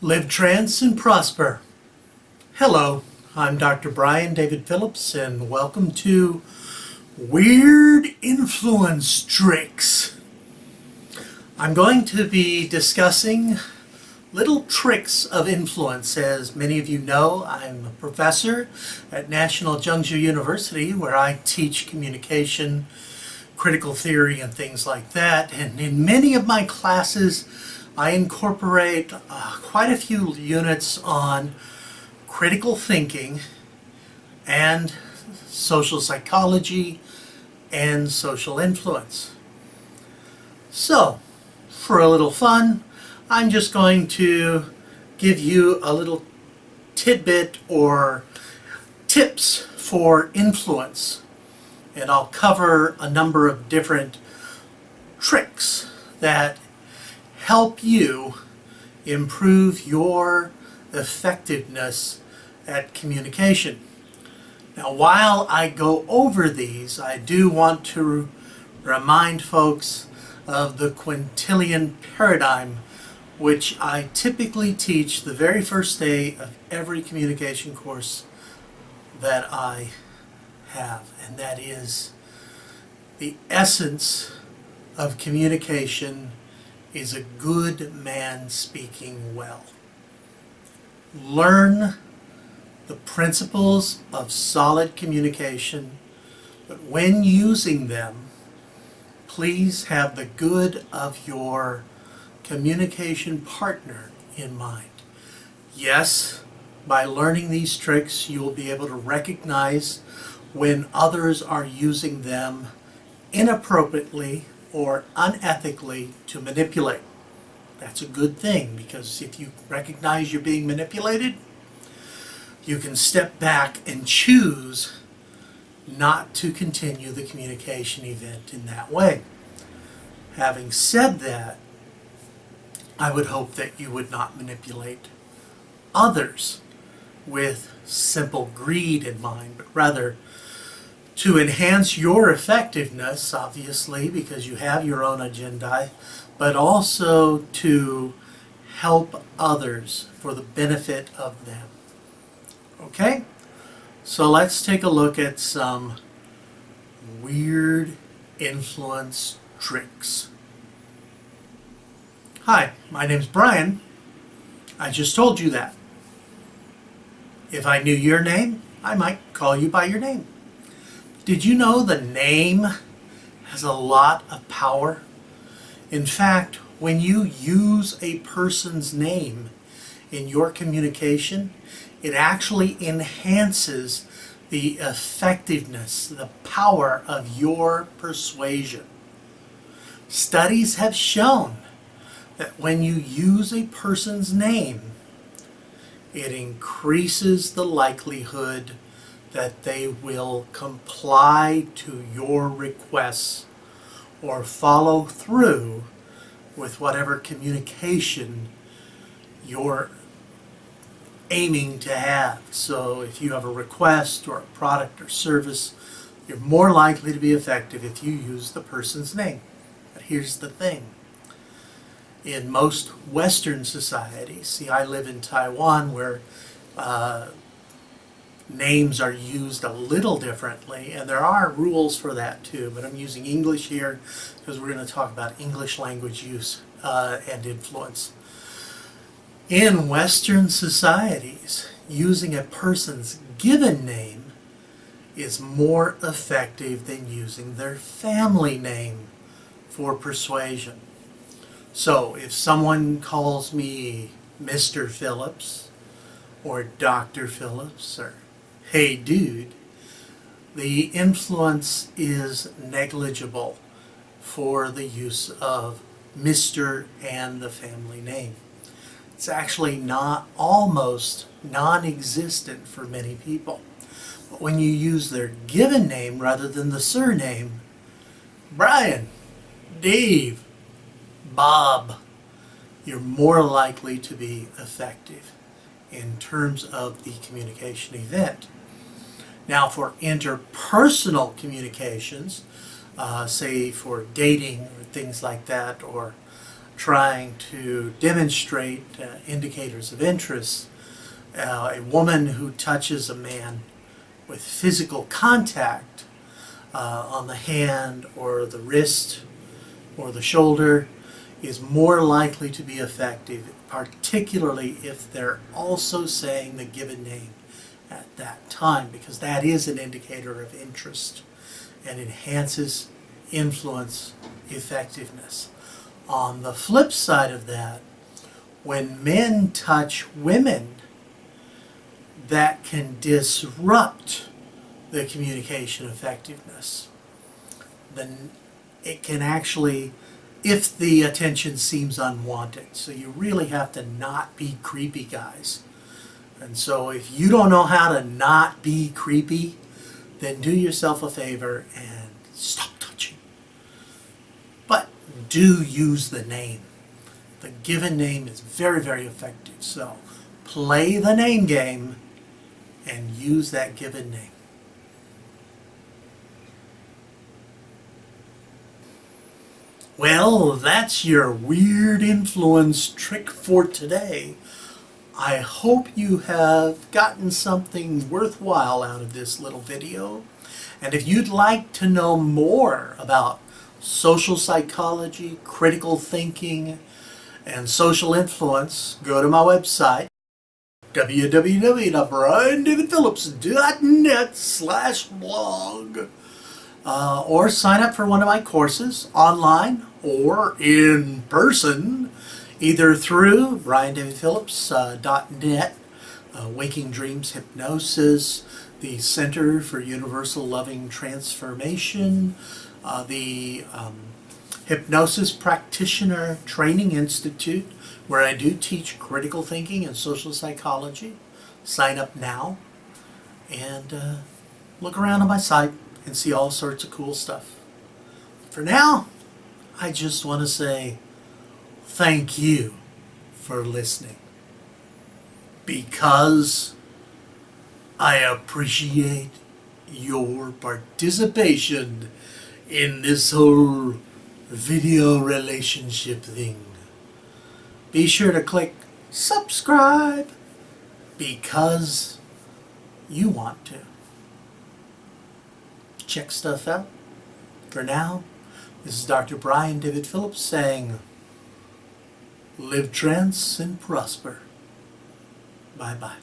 Live trance and prosper. Hello, I'm Dr. Brian David Phillips, and welcome to Weird Influence Tricks. I'm going to be discussing little tricks of influence. As many of you know, I'm a professor at National Zhengzhou University, where I teach communication, critical theory, and things like that. And in many of my classes, I incorporate quite a few units on critical thinking and social psychology and social influence. So, for a little fun, I'm just going to give you a little tidbit or tips for influence. And I'll cover a number of different tricks that help you improve your effectiveness at communication. Now, while I go over these, I do want to remind folks of the quintillion paradigm, which I typically teach the very first day of every communication course that I have, and that is the essence of communication is a good man speaking well. Learn the principles of solid communication, but when using them, please have the good of your communication partner in mind. Yes, by learning these tricks, you will be able to recognize when others are using them inappropriately or unethically to manipulate. That's a good thing, because if you recognize you're being manipulated, you can step back and choose not to continue the communication event in that way. Having said that, I would hope that you would not manipulate others with simple greed in mind, but rather to enhance your effectiveness, obviously, because you have your own agenda, but also to help others for the benefit of them. Okay? So let's take a look at some weird influence tricks. Hi, my name's Brian. I just told you that. If I knew your name, I might call you by your name. Did you know the name has a lot of power? In fact, when you use a person's name in your communication, it actually enhances the effectiveness, the power of your persuasion. Studies have shown that when you use a person's name, it increases the likelihood that they will comply to your requests or follow through with whatever communication you're aiming to have. So if you have a request or a product or service, you're more likely to be effective if you use the person's name. But here's the thing. In most Western societies, see, I live in Taiwan, where names are used a little differently, and there are rules for that too, but I'm using English here because we're going to talk about English language use and influence. In Western societies, using a person's given name is more effective than using their family name for persuasion. So if someone calls me Mr. Phillips or Dr. Phillips or Hey Dude, the influence is negligible for the use of Mr. and the family name. It's actually almost non-existent for many people. But when you use their given name rather than the surname, Brian, Dave, Bob, you're more likely to be effective in terms of the communication event. Now, for interpersonal communications, say for dating or things like that, or trying to demonstrate indicators of interest. A woman who touches a man with physical contact on the hand or the wrist or the shoulder is more likely to be effective, particularly if they're also saying the given name at that time, because that is an indicator of interest and enhances influence effectiveness. On the flip side of that, when men touch women, that can disrupt the communication effectiveness. Then it can actually, if the attention seems unwanted. So you really have to not be creepy, guys. And so if you don't know how to not be creepy, then do yourself a favor and stop touching. But do use the name. The given name is very, very effective. So play the name game and use that given name. Well, that's your weird influence trick for today. I hope you have gotten something worthwhile out of this little video. And if you'd like to know more about social psychology, critical thinking, and social influence, go to my website, www.briandavidphillips.net/blog, or sign up for one of my courses online or in person, either through briandavidphillips.net, Waking Dreams Hypnosis, the Center for Universal Loving Transformation, the Hypnosis Practitioner Training Institute, where I do teach critical thinking and social psychology. Sign up now and look around on my site and see all sorts of cool stuff. For now, I just want to say thank you for listening, because I appreciate your participation in this whole video relationship thing. Be sure to click subscribe because you want to. Check stuff out. For now, this is Dr. Brian David Phillips saying, live trance and prosper. Bye-bye.